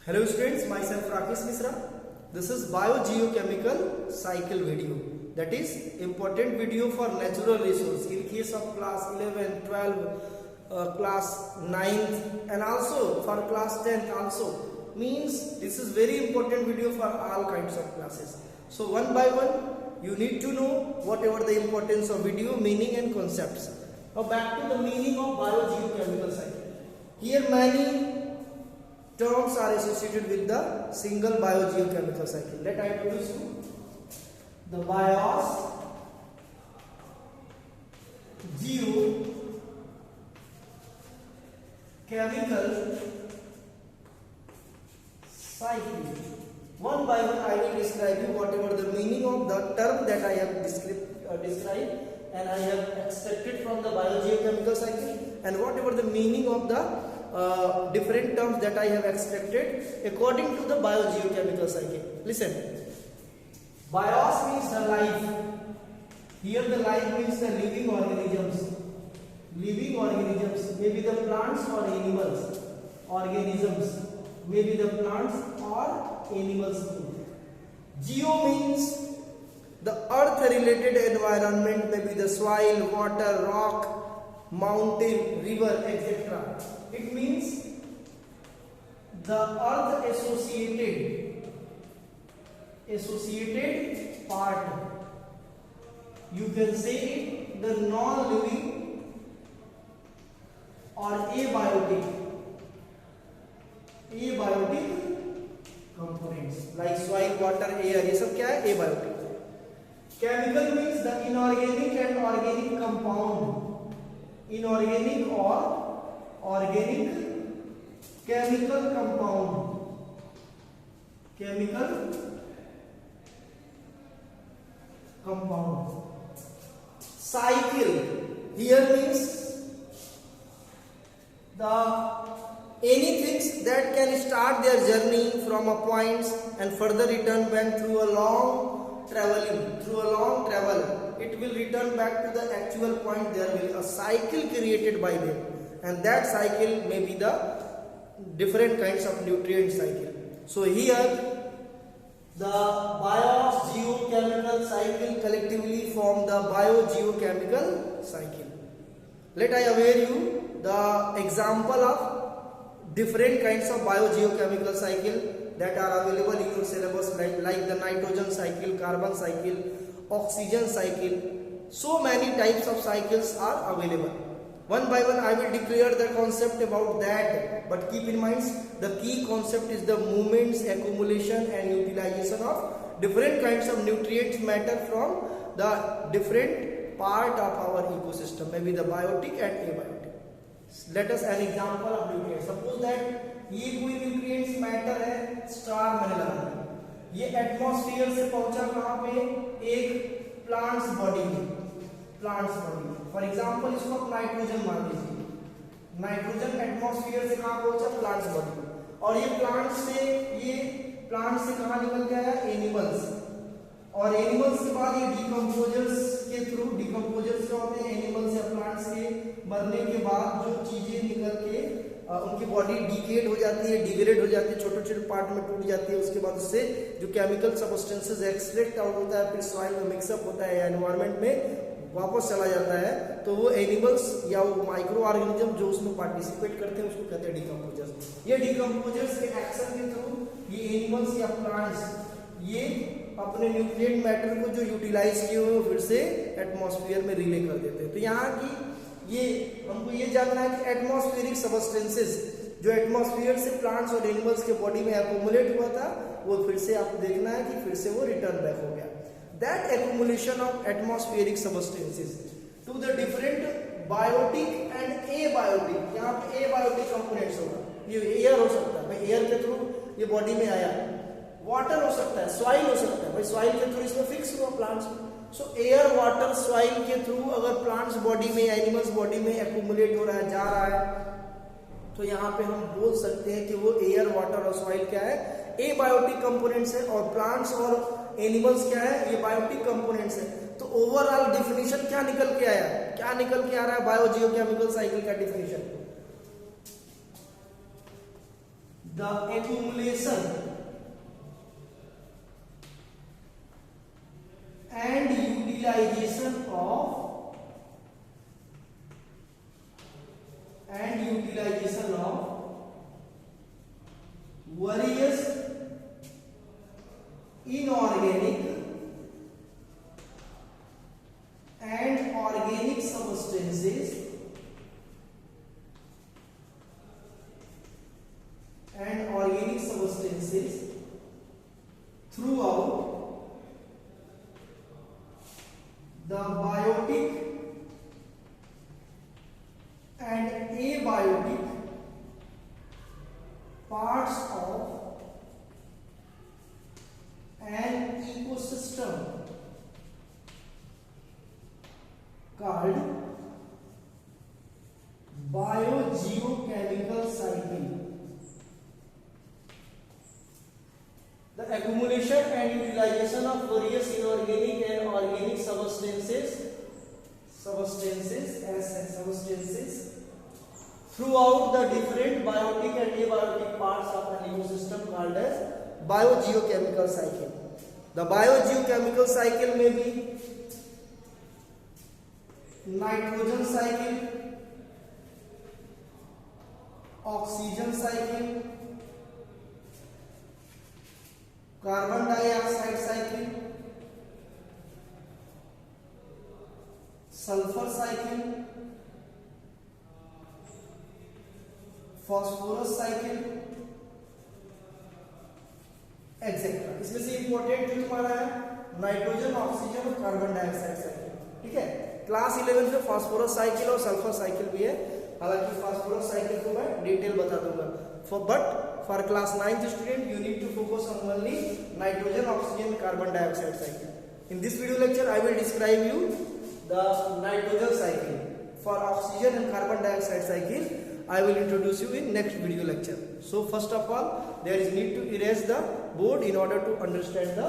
Hello students, myself Rakesh Misra. This is biogeochemical cycle video. That is important video for natural resource in case of class 11, 12, class 9th and also for class 10th also. Means this is very important video for all kinds of classes. So one by one you need to know whatever the importance of video, meaning and concepts. Now back to the meaning of biogeochemical cycle. Here many terms are associated with the single biogeochemical cycle. Let I introduce you. The bios geochemical cycle. One by one I will describe you whatever the meaning of the term that I have described and I have extracted from the biogeochemical cycle, and whatever the meaning of the different terms that I have extracted according to the biogeochemical cycle. Listen. Bios means the life. Here the life means the living organisms. Living organisms, maybe the plants or animals. Organisms, maybe the plants or animals. Geo means the earth related environment, maybe the soil, water, rock, mountain, river, etc. It means the earth associated part. You can say it the non-living or abiotic components like soil, water, air. ये सब क्या है? Abiotic. Chemical means the inorganic and organic compound. Inorganic or organic chemical compound. Chemical compound. Cycle here means the anything that can start their journey from a point and further return back through a long travel, it will return back to the actual point. There will be a cycle created by them, and that cycle may be the different kinds of nutrient cycle. So here the biogeochemical cycle collectively form the biogeochemical cycle. Let I aware you the example of different kinds of biogeochemical cycle that are available in your syllabus, like the nitrogen cycle, carbon cycle, oxygen cycle. So many types of cycles are available. One by one I will declare the concept about that, but keep in mind the key concept is the movements, accumulation and utilization of different kinds of nutrients matter from the different part of our ecosystem, maybe the biotic and abiotic. Let us an example of nutrients. Suppose that ये कोई nutrients matter है, star मैंने लगा, ये atmosphere से पहुंचा कहां पे? एक प्लांट्स बॉडी में. फॉर एग्जांपल इसको आप नाइट्रोजन मान लीजिए. नाइट्रोजन एटमॉस्फेयर से कहां पहुंचा? प्लांट्स बॉडी में. और ये प्लांट से कहां निकल के आया? एनिमल्स. और एनिमल्स के बाद ये डिकम्पोजर्स के थ्रू, डिकम्पोजर्स क्या होते हैं? एनिमल्स या प्लांट्स के मरने के बाद जो चीजें निकल के उनकी बॉडी डिकेड हो जाती है, डिग्रेड हो जाती है, छोटे छोटे पार्ट में टूट जाती है. उसके बाद उससे जो केमिकल सब्सटेंसेस एक्सट्रैक्ट आउट होता है, फिर सॉइल में मिक्सअप होता है या एनवायरनमेंट में वापस चला जाता है, तो वो एनिमल्स या वो माइक्रो ऑर्गेनिज्म जो उसमें पार्टिसिपेट करते हैं उसको कहते हैं डिकम्पोजर्स. ये डिकम्पोजर्स के एक्शन के थ्रू ये एनिमल्स या प्लांट्स ये अपने न्यूट्रिएंट मैटर को जो यूटिलाइज किए हुए फिर से एटमॉस्फेयर में रिले कर देते हैं. तो यहाँ की ये हमको ये जानना है कि एटमॉस्फेरिक सबस्टेंसेस जो एटमॉस्फेयर से प्लांट्स और एनिमल्स के बॉडी में एक्यूमुलेट हुआ था, वो फिर से आपको देखना है कि फिर से वो रिटर्न बैक हो गया. That accumulation of atmospheric substances to the different biotic and abiotic. यहाँ पे एबायोटिक कंपोनेंट्स होगा. ये एयर हो सकता है भाई, एयर के थ्रू ये बॉडी में आया. वाटर हो सकता है, सॉइल हो सकता है भाई, सॉइल के थ्रू इसमें फिक्स हुआ प्लांट्स में. सो एयर, वाटर, सॉइल के थ्रू अगर प्लांट्स बॉडी में, एनिमल्स बॉडी में एक्यूमुलेट हो रहा है, जा रहा है, तो यहाँ पे हम बोल सकते हैं कि वो एयर, वाटर और सॉइल क्या है? एबायोटिक कंपोनेंट्स है. और प्लांट्स और एनिमल्स क्या है? ये बायोटिक कंपोनेंट्स है. तो ओवरऑल डिफिनीशन क्या निकल के आया? क्या निकल के आ रहा है बायोजियोकेमिकल साइकिल का definition? the accumulation and utilization of various inorganic and organic substances throughout the biotic and abiotic parts of an ecosystem called biogeochemical cycle. The accumulation and utilization of various inorganic and organic substances throughout the different biotic and abiotic parts of an ecosystem called as biogeochemical cycle. The biogeochemical cycle may be nitrogen cycle, oxygen cycle, carbon dioxide cycle, sulfur cycle, phosphorus cycle, etcetera. इसमें से important जो हमारा है nitrogen, oxygen और carbon dioxide cycle. ठीक है. Class 11 में phosphorus cycle और सल्फर साइकिल भी है. हालांकि फास्फोरस साइकिल को मैं डिटेल बता दूंगा. For class 9th student, you need to focus on only nitrogen, oxygen, carbon dioxide cycle. In this video lecture, I will describe you the nitrogen cycle. For oxygen and carbon dioxide cycle, I will introduce you in next video lecture. So first of all, there is need to erase the board in order to understand the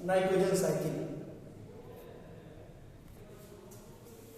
nitrogen cycle.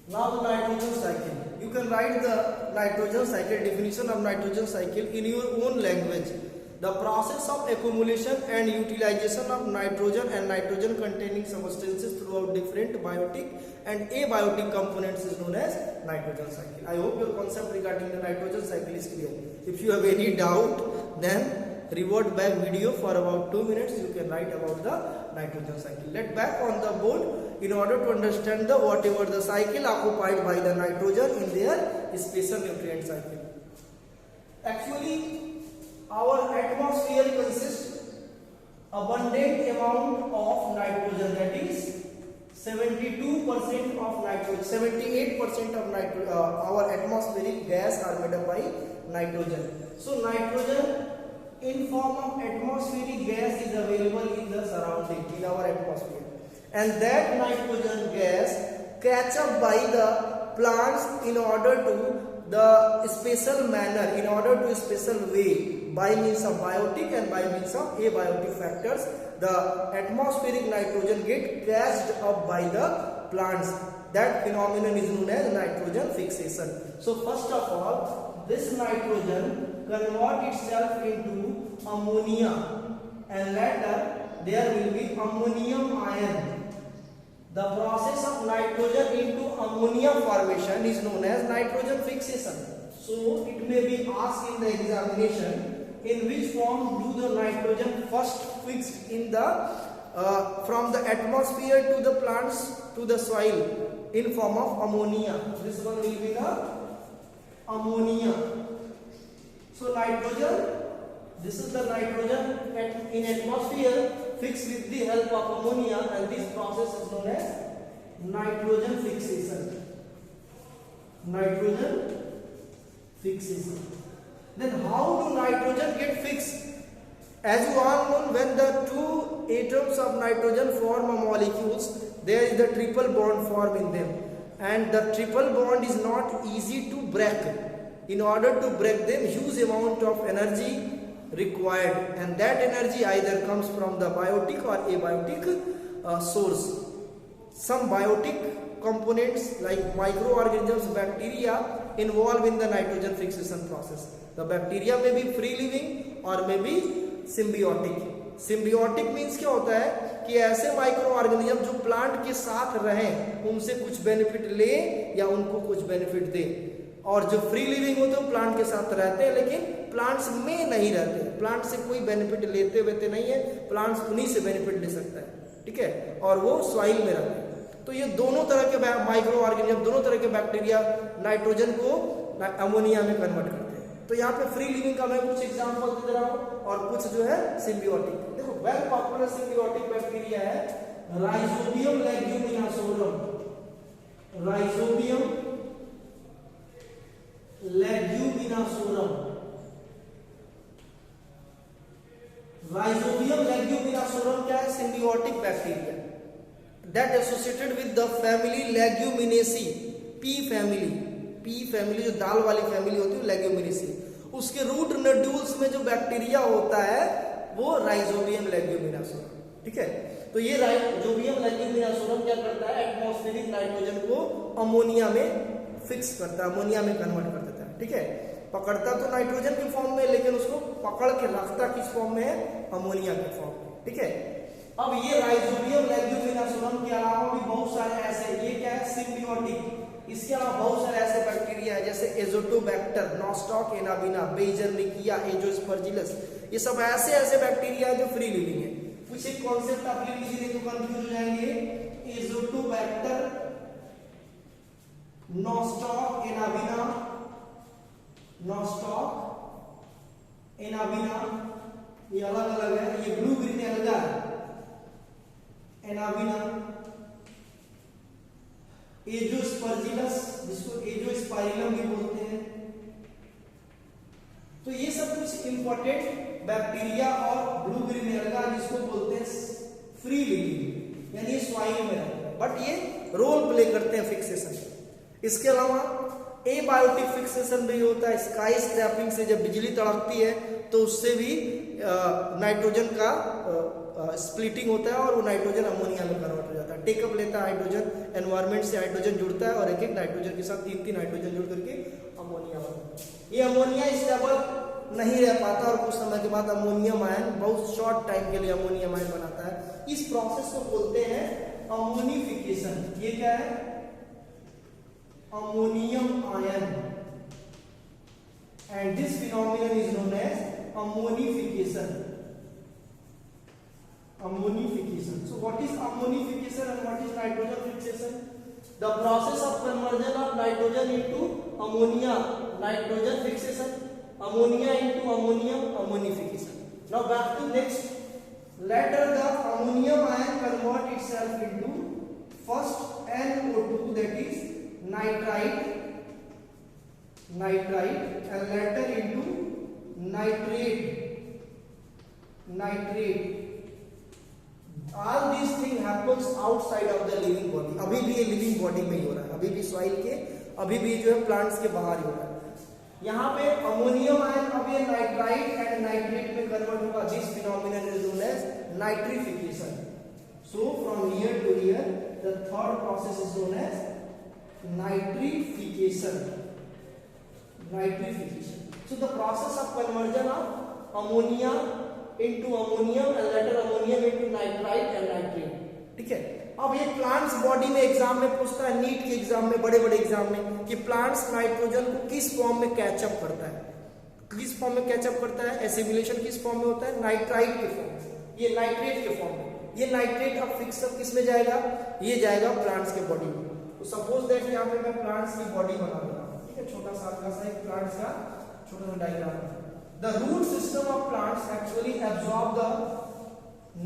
Now the nitrogen cycle. You can write the nitrogen cycle, definition of nitrogen cycle in your own language. The process of accumulation and utilization of nitrogen and nitrogen containing substances throughout different biotic and abiotic components is known as nitrogen cycle. I hope your concept regarding the nitrogen cycle is clear. If you have any doubt, then revert back video for about 2 minutes. You can write about the nitrogen cycle. Let back on the board in order to understand the whatever the cycle occupied by the nitrogen in their special nutrient cycle. Actually, our atmosphere consists abundant amount of nitrogen, that is 72% of nitrogen, 78% of our atmospheric gas are made up by nitrogen. So nitrogen in form of atmospheric gas is available in the surrounding, in our atmosphere, and that nitrogen gas catch up by the plants in order to the special manner, in order to special way, by means of biotic and by means of abiotic factors. The atmospheric nitrogen get catched up by the plants. That phenomenon is known as nitrogen fixation. So first of all, this nitrogen convert itself into ammonia, and later there will be ammonium ion. The process of nitrogen into ammonia formation is known as nitrogen fixation. So it may be asked in the examination, in which form do the nitrogen first fixed in the from the atmosphere to the plants to the soil in form of ammonia. This one will be the ammonia. So nitrogen, this is the nitrogen in atmosphere fixed with the help of ammonia, and this process is known as nitrogen fixation. Nitrogen fixation. Then how do nitrogen get fixed? As you all know, when the two atoms of nitrogen form a molecules, there is the triple bond form in them, and the triple bond is not easy to break. In order to break them, huge amount of energy required, and that energy either comes from the biotic or abiotic source. Some biotic components like microorganisms, bacteria involved in the nitrogen fixation process. The bacteria में B free living और में B symbiotic. Symbiotic means क्या होता है कि ऐसे micro organism जो plant के साथ रहें, उनसे कुछ बेनिफिट ले या उनको कुछ बेनिफिट दे, और जो फ्री लिविंग होते हैं प्लांट के साथ रहते हैं लेकिन प्लांट्स में नहीं रहते, प्लांट से कोई बेनिफिट लेते वेते नहीं है, प्लांट्स उन्हीं से बेनिफिट ले सकता है, ठीक है, और वो सॉइल में रहते हैं। तो ये दोनों तरह के माइक्रो ऑर्गेनिज्म, दोनों तरह के बैक्टीरिया नाइट्रोजन को अमोनिया में कन्वर्ट करते हैं। तो यहाँ पे फ्री लिविंग का मैं कुछ एग्जांपल दे रहा हूँ और कुछ जो है सिम्बियोटिक। देखो वेल पॉपुलर सिम्बियोटिक बैक्टीरिया है Rhizobium leguminosarum, Rhizobium leguminosarum, Rhizobium leguminosarum क्या है? Symbiotic bacteria that associated with the family Leguminosae, pea family, pea family जो दाल वाली फैमिली होती है लेग्यूमिनेसी, उसके रूट नोड्यूल्स में जो बैक्टीरिया होता है वो राइजोबियम लेग्यूमिनोसोरम, ठीक है। तो ये राइजोबियम लेग्यूमिनोसोरम क्या करता है? एटमॉस्फेरिक नाइट्रोजन को अमोनिया में फिक्स करता है, अमोनिया में कन्वर्ट कर देता है, ठीक है। पकड़ता तो नाइट्रोजन के फॉर्म में, लेकिन उसको पकड़ के रखता किस फॉर्म में है? अमोनिया के फॉर्म में, ठीक है। अब ये राइजोबियम लेग्यूमिनोसोरम के अलावा भी बहुत सारे ऐसे, ये क्या है? सिम्बियोटिक। इसके अलावा बहुत सारे ऐसे बैक्टीरिया है जैसे एजोटोबैक्टर, नॉस्टॉक एनाबिना, बेइजरनिकिया, एंजियोस्पर्जिलस, ये सब ऐसे ऐसे बैक्टीरिया है जो फ्री लिविंग है। कुछ एक कॉन्सेप्ट आप ले लीजिए, नहीं तो कंफ्यूज हो जाएंगे। Azotobacter, nostoc Anabaena, nostoc Anabaena, ये अलग अलग है। ये ब्लू ग्रीन एल्गा है, एनाबिना, एंजियोस्पर्जिलस जिसको एंजियोस्पाइरम भी बोलते हैं। तो ये सब कुछ इंपॉर्टेंट बैक्टीरिया और ब्लू ग्रीन एल्गा जिसको बोलते हैं फ्री लिविंग, यानी सॉइल में रहते हैं, बट ये रोल प्ले करते हैं फिक्सेशन। इसके अलावा एबायोटिक फिक्सेशन भी होता है। स्काई स्क्रैपिंग से जब बिजली तड़कती है तो उससे भी नाइट्रोजन का स्प्लिटिंग होता है और वो नाइट्रोजन अमोनिया में कन्वर्ट हो जाता है। टेकअप लेता है हाइड्रोजन, एनवायरमेंट से हाइड्रोजन जुड़ता है और एक एक नाइट्रोजन के साथ 3-3 हाइड्रोजन जुड़ करके अमोनिया बनता है। ये अमोनिया स्टेबल नहीं रह पाता और कुछ समय के बाद अमोनियम आयन, बहुत शॉर्ट टाइम के लिए अमोनियम आयन बनाता है। इस प्रोसेस को बोलते हैं अमोनिफिकेशन। ये क्या है? Ammonium ion, and this phenomenon is known as ammonification. Ammonification. So what is ammonification and what is nitrogen fixation? The process of conversion of nitrogen into ammonia, nitrogen fixation, ammonia into ammonium, ammonification. Now back to next. Later the ammonium ion convert itself into first NO2, that is nitrite, and later into nitrate. All these things happens outside of the living body. अभी भी ये living body में ही हो रहा है, अभी भी soil के, अभी भी जो है प्लांट्स के बाहर ही हो रहा है। यहाँ पे अमोनियम आयन अब ये नाइट्राइट एंड नाइट्रेट में कन्वर्ट होगा। This phenomenon is known as nitrification. So from here to here the third process is known as nitrification. So the process of conversion of ammonia into ammonium and later ammonium into nitrite and nitrate. ठीक है। अब ये plants body में exam में पूछता है, NEET के exam में, बड़े बड़े एग्जाम में, कि प्लांट्स नाइट्रोजन को किस फॉर्म में कैचअप करता है, किस फॉर्म में कैचअप करता है, एसिमिलेशन किस फॉर्म में होता है? नाइट्राइट के फॉर्म में, ये नाइट्रेट के फॉर्म में। ये नाइट्रेट अब फिक्सअप किस में जाएगा? ये जाएगा प्लांट्स के बॉडी में। तो सपोज दैट यहाँ पे मैं प्लांट्स की बॉडी बना रहा हूँ, ठीक है, छोटा सा हल्का सा एक प्लांट्स का छोटा सा डायग्राम है। The root system of plants actually absorb the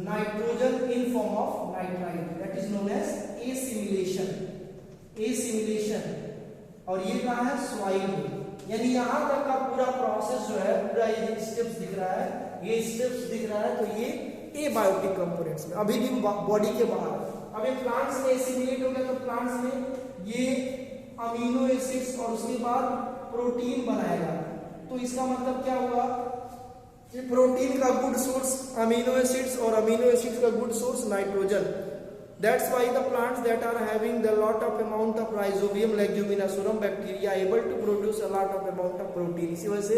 nitrogen in form of nitrite, that is known as assimilation. और ये कहाँ है? सॉइल में। यानी यहाँ तक का पूरा प्रोसेस जो है, पूरा ये स्टेप्स दिख रहा है, ये स्टेप्स दिख रहा है, तो ये एबायोटिक कंपोनेंट्स में, अभी भी बॉडी के बाहर। अब ये प्लांट्स में एसिमिलेट हो गया तो प्लांट्स में ये अमीनो एसिड्स और उसके बाद प्रोटीन बनाएगा। तो इसका मतलब क्या हुआ कि प्रोटीन का गुड सोर्स अमीनो एसिड्स और अमीनो एसिड्स का good source nitrogen. That's why the plants that are having the lot of amount of rhizobium leguminosarum bacteria are able to produce a lot of amount of protein. इसी वजह से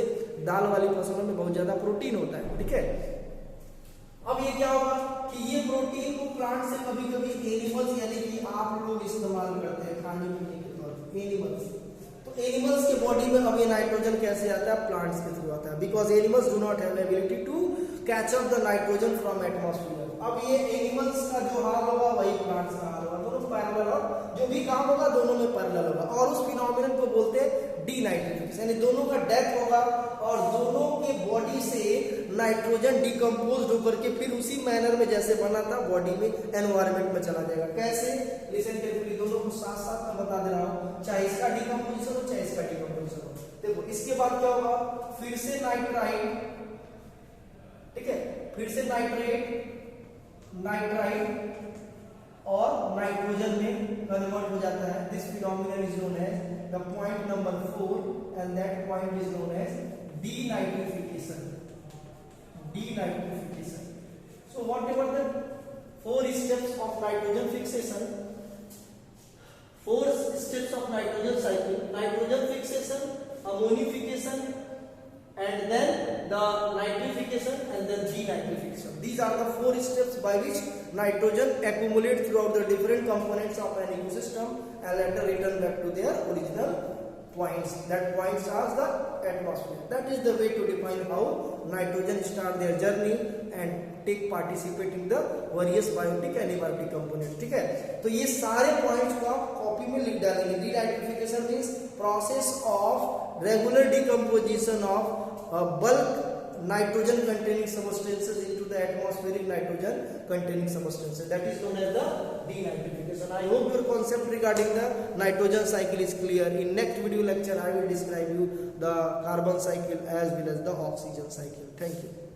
दाल वाली फसलों में बहुत ज्यादा प्रोटीन होता है. ठीक है. अब ये क्या होगा कि ये प्रोटीन को प्लांट से कभी कभी एनिमल्स यानी कि आप लोग इस्तेमाल करते हैं खाने पीने के तौर पर. एनिमल्स, तो एनिमल्स के बॉडी में अब ये नाइट्रोजन कैसे आता है? प्लांट्स के थ्रू आता है. Because animals do not have ability to catch up the nitrogen from atmosphere. अब ये एनिमल्स का जो हाल होगा वही प्लांट्स का हाल होगा. दोनों पैरेलल और जो भी काम होगा दोनों में पैरेलल होगा. और उस फिनोमिनन को बोलते हैं डीनाइट्रिफिकेशन. यानी दोनों का डेथ होगा और दोनों के बॉडी से नाइट्रोजन डिकम्पोज होकर के फिर उसी मैनर में जैसे बना था बॉडी में एनवायरमेंट में चला जाएगा. कैसे? लिसन केयरफुली, दोनों को साथ साथ मैं बता दे रहा हूं. चाहे इसका डिकम्पोजिशन हो चाहे इसका डिकम्पोजिशन हो. देखो इसके बाद क्या होगा? फिर से नाइट्राइट, ठीक है, फिर से नाइट्रेट, नाइट्राइट और नाइट्रोजन में कन्वर्ट हो जाता है. This phenomenon is known as the point number 4 and that point is known as denitrification. Denitrification. So whatever the 4 steps of nitrogen fixation, 4 steps of nitrogen cycle: nitrogen fixation, ammonification, and then the nitrification, and then denitrification. These are the 4 steps by which nitrogen accumulates throughout the different components of an ecosystem and later return back to their original points. That points are the atmosphere. That is the way to define how nitrogen start their journey and take participate in the various biotic and abiotic components. ठीक है, तो ये सारे points को आप copy में लिख डालेंगे. Denitrification means process of regular decomposition of bulk nitrogen containing substances into the atmospheric nitrogen containing substances. That is known as the denitrification. I hope your concept regarding the nitrogen cycle is clear. In next video lecture I will describe you the carbon cycle as well as the oxygen cycle. Thank you.